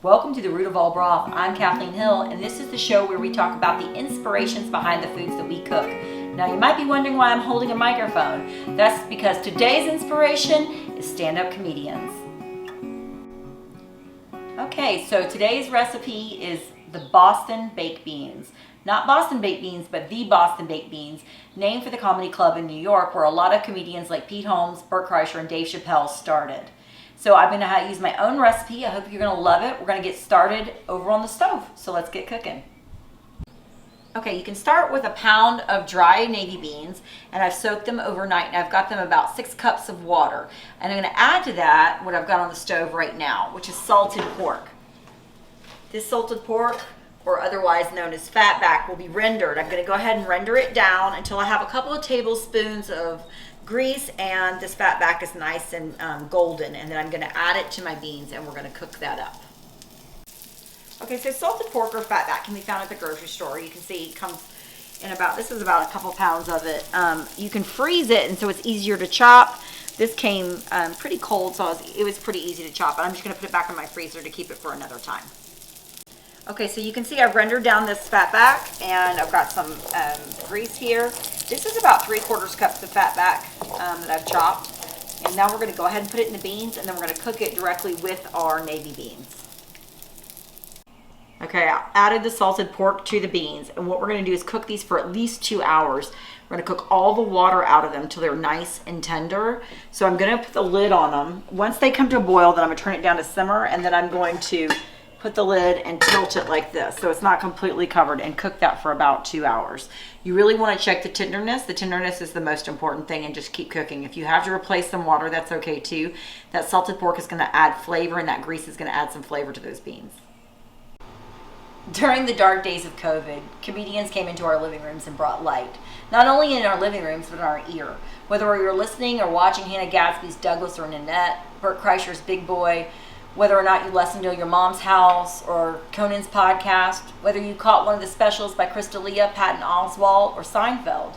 Welcome to the Root of All Broth. I'm Kathleen Hill, and this is the show where we talk about the inspirations behind the foods that we cook. Now, you might be wondering why I'm holding a microphone. That's because today's inspiration is stand-up comedians. Okay, so today's recipe is the Boston Baked Beans. Not Boston Baked Beans, but the Boston Baked Beans, named for the comedy club in New York where a lot of comedians like Pete Holmes, Bert Kreischer, and Dave Chappelle started. So I'm going to use my own recipe. I hope you're going to love it. We're going to get started over on the stove. So let's get cooking. Okay, you can start with a pound of dry navy beans, and I've soaked them overnight, and I've got them about 6 cups of water. And I'm going to add to that what I've got on the stove right now, which is salted pork. This salted pork, or otherwise known as fatback, will be rendered. I'm going to go ahead and render it down until I have a couple of tablespoons of grease and this fatback is nice and golden, and then I'm going to add it to my beans and we're going to cook that up. Okay, so salted pork or fatback can be found at the grocery store. You can see it comes in this is about a couple pounds of it. You can freeze it, and so it's easier to chop. This came pretty cold, so it was pretty easy to chop. I'm just going to put it back in my freezer to keep it for another time. Okay, so you can see I've rendered down this fatback, and I've got some grease here. This is about 3/4 cups of fatback that I've chopped. And now we're going to go ahead and put it in the beans, and then we're going to cook it directly with our navy beans. Okay, I added the salted pork to the beans, and what we're going to do is cook these for at least 2 hours. We're going to cook all the water out of them until they're nice and tender. So I'm going to put the lid on them. Once they come to a boil, then I'm going to turn it down to simmer, and then I'm going to put the lid and tilt it like this so it's not completely covered, and cook that for about 2 hours. You really want to check the tenderness. The tenderness is the most important thing, and just keep cooking. If you have to replace some water, that's okay too. That salted pork is going to add flavor, and that grease is going to add some flavor to those beans. During the dark days of COVID, comedians came into our living rooms and brought light. Not only in our living rooms, but in our ear. Whether you're listening or watching Hannah Gadsby's Douglas or Nanette, Bert Kreischer's Big Boy, whether or not you listened to Your Mom's House or Conan's podcast, whether you caught one of the specials by Crystalia, Patton Oswalt, or Seinfeld.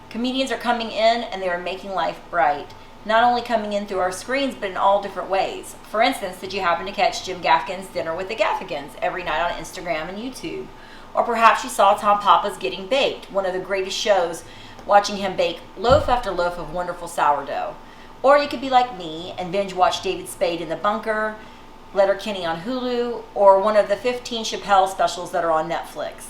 Comedians are coming in, and they are making life bright. Not only coming in through our screens, but in all different ways. For instance, did you happen to catch Jim Gaffigan's Dinner with the Gaffigans every night on Instagram and YouTube? Or perhaps you saw Tom Papa's Getting Baked, one of the greatest shows, watching him bake loaf after loaf of wonderful sourdough. Or you could be like me and binge watch David Spade in the Bunker, Letterkenny on Hulu, or one of the 15 Chappelle specials that are on Netflix.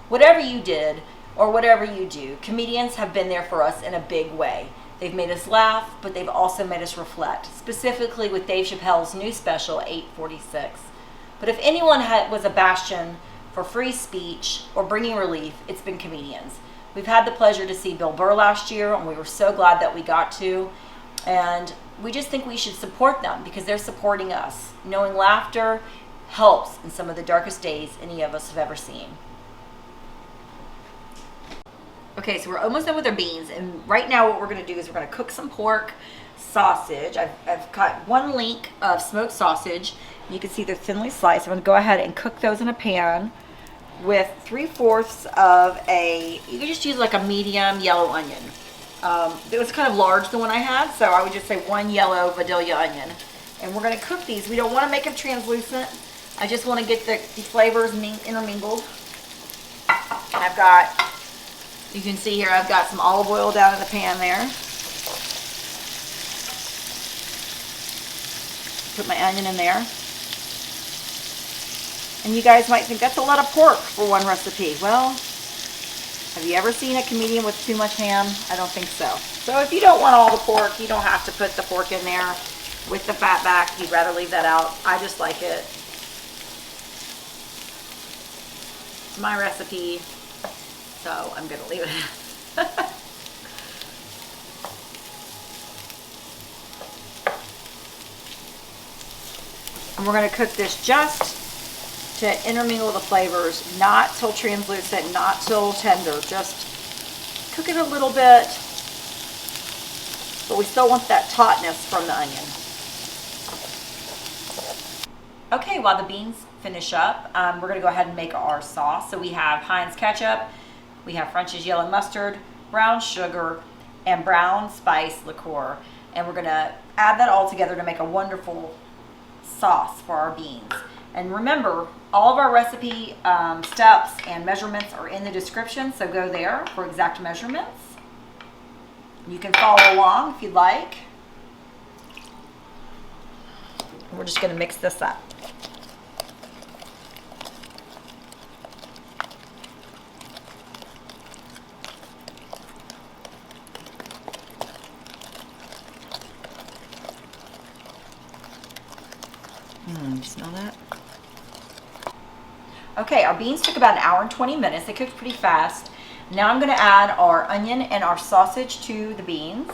Whatever you did, or whatever you do, comedians have been there for us in a big way. They've made us laugh, but they've also made us reflect, specifically with Dave Chappelle's new special, 846. But if anyone was a bastion for free speech or bringing relief, it's been comedians. We've had the pleasure to see Bill Burr last year, and we were so glad that we got to. And we just think we should support them because they're supporting us. Knowing laughter helps in some of the darkest days any of us have ever seen. Okay, so we're almost done with our beans, and right now what we're going to do is we're going to cook some pork sausage. I've cut 1 link of smoked sausage. You can see they're thinly sliced. I'm going to go ahead and cook those in a pan with 3/4 of you can just use like a medium yellow onion. It was kind of large, the one I had, so I would just say 1 yellow Vidalia onion. And we're going to cook these. We don't want to make them translucent. I just want to get the flavors intermingled. And I've got, you can see here, I've got some olive oil down in the pan there. Put my onion in there. And you guys might think that's a lot of pork for one recipe. Well, have you ever seen a comedian with too much ham? I don't think so. So if you don't want all the pork, you don't have to put the pork in there with the fatback. You'd rather leave that out. I just like it. It's my recipe, so I'm going to leave it. And we're going to cook this just to intermingle the flavors, not till translucent, not till tender. Just cook it a little bit, but we still want that tautness from the onion. Okay, while the beans finish up, we're going to go ahead and make our sauce. So we have Heinz ketchup, we have French's yellow mustard, brown sugar, and brown spice liqueur. And we're going to add that all together to make a wonderful sauce for our beans. And remember, all of our recipe steps and measurements are in the description, so go there for exact measurements. You can follow along if you'd like. We're just going to mix this up. You smell that? Okay, our beans took about 1 hour and 20 minutes. They cooked pretty fast. Now I'm going to add our onion and our sausage to the beans.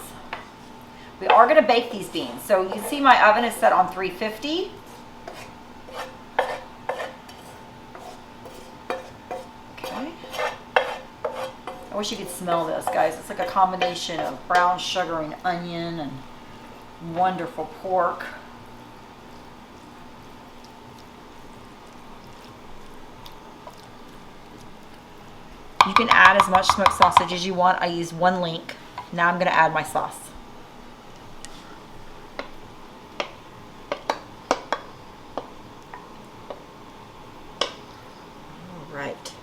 We are going to bake these beans. So you can see my oven is set on 350. Okay. I wish you could smell this, guys. It's like a combination of brown sugar and onion and wonderful pork. You can add as much smoked sausage as you want. I used 1 link. Now I'm going to add my sauce. All right.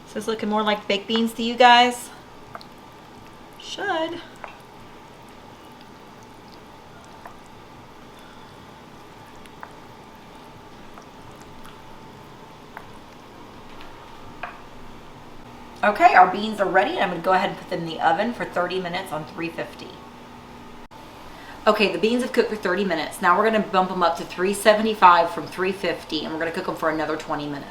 So it's looking more like baked beans to you guys? Should. Okay, our beans are ready. I'm going to go ahead and put them in the oven for 30 minutes on 350. Okay, the beans have cooked for 30 minutes. Now we're going to bump them up to 375 from 350, and we're going to cook them for another 20 minutes.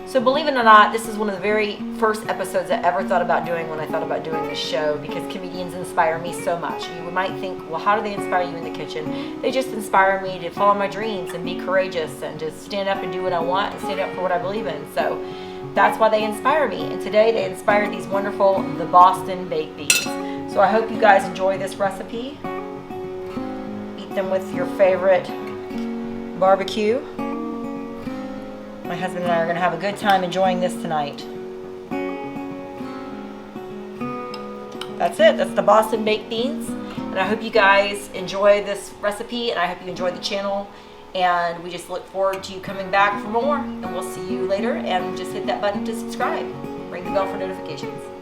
So believe it or not, this is one of the very first episodes I ever thought about doing when I thought about doing this show, because comedians inspire me so much. You might think, well, how do they inspire you in the kitchen? They just inspire me to follow my dreams and be courageous and just stand up and do what I want and stand up for what I believe in. So that's why they inspire me. And today they inspired these wonderful, the Boston baked beans. So I hope you guys enjoy this recipe. Eat them with your favorite barbecue. My husband and I are going to have a good time enjoying this tonight. That's it. That's the Boston baked beans. And I hope you guys enjoy this recipe, and I hope you enjoy the channel. And we just look forward to you coming back for more. And we'll see you later. And just hit that button to subscribe. Ring the bell for notifications.